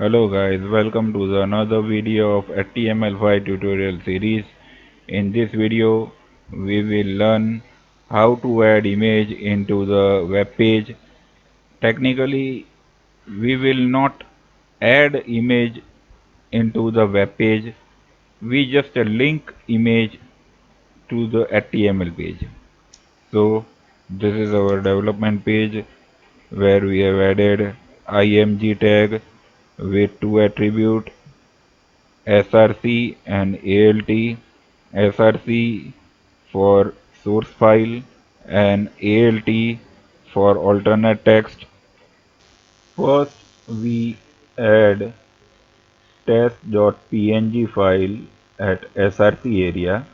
Hello guys, welcome to another video of HTML5 tutorial series. In this video, we will learn how to add image into the web page. Technically, we will not add image into the web page. We just link image to the HTML page. So, this is our development page where we have added img tag with two attributes src and alt. src for source file and alt for alternate text. First we add test.png file at src area,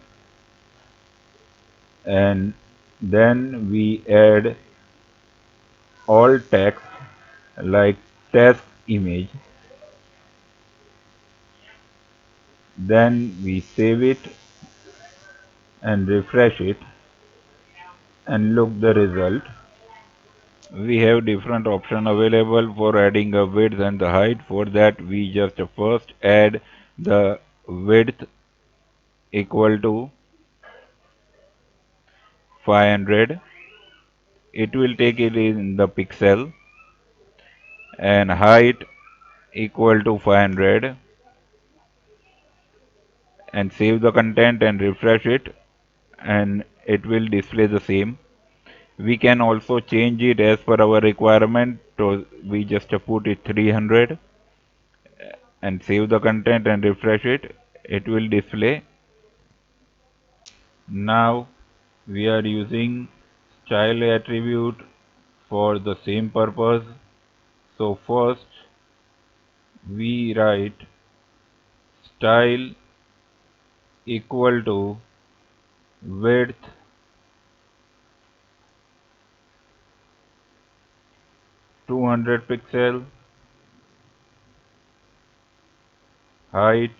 and then we add all text like test image. Then we save it and refresh it and look the result. We have different option available for adding a width and the height. For that we just first add the width equal to 500. It will take it in the pixel, and height equal to 500, and save the content and refresh it and it will display the same. We can also change it as per our requirement, so we just put it 300 and save the content and refresh it. It will display. Now we are using style attribute for the same purpose. So first we write style equal to width 200 pixel, height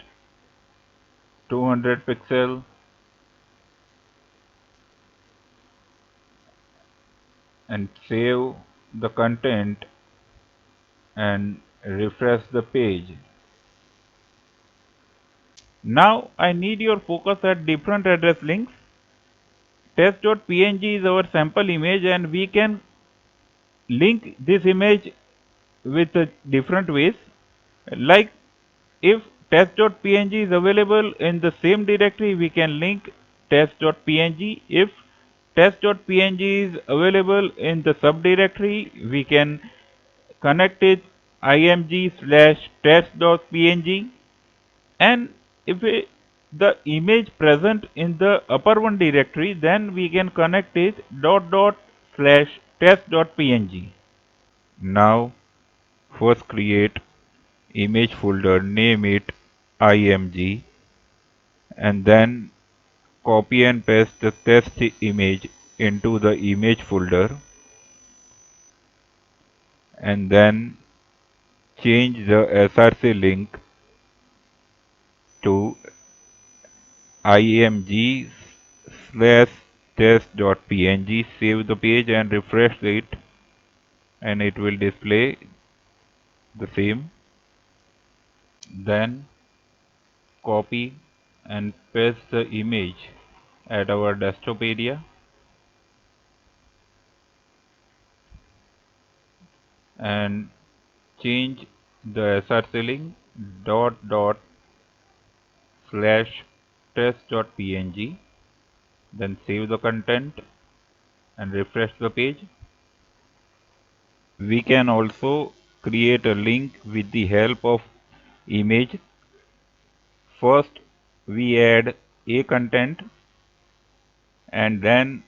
200 pixel, and save the content and refresh the page. Now I need your focus at different address links. Test.png is our sample image, and we can link this image with different ways. Like if test.png is available in the same directory, we can link test.png. If test.png is available in the subdirectory, we can connect it img/test.png. And if the image present in the upper one directory, then we can connect it /test.png. Now first create image folder, name it img, and then copy and paste the test image into the image folder, and then change the src link to img slash test.png. Save the page and refresh it and it will display the same. Then copy and paste the image at our desktop area and change the src link /test.png. Then save the content and refresh the page. We can also create a link with the help of image. First we add a content and then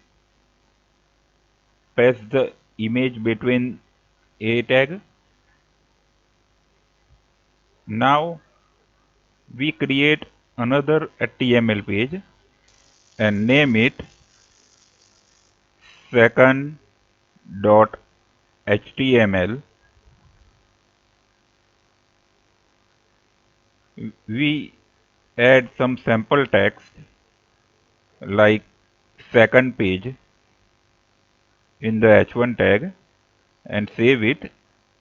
paste the image between a tag. Now we create another HTML page and name it second.html. We add some sample text like second page in the h1 tag and save it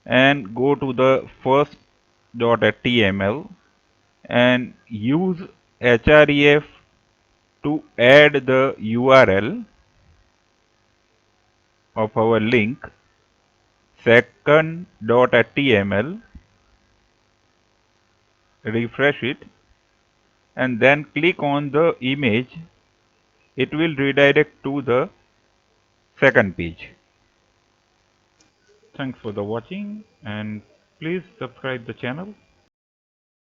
and go to the first index.html and use href to add the URL of our link second.html, refresh it, and then click on the image. It will redirect to the second page. Thanks for the watching, and please subscribe the channel.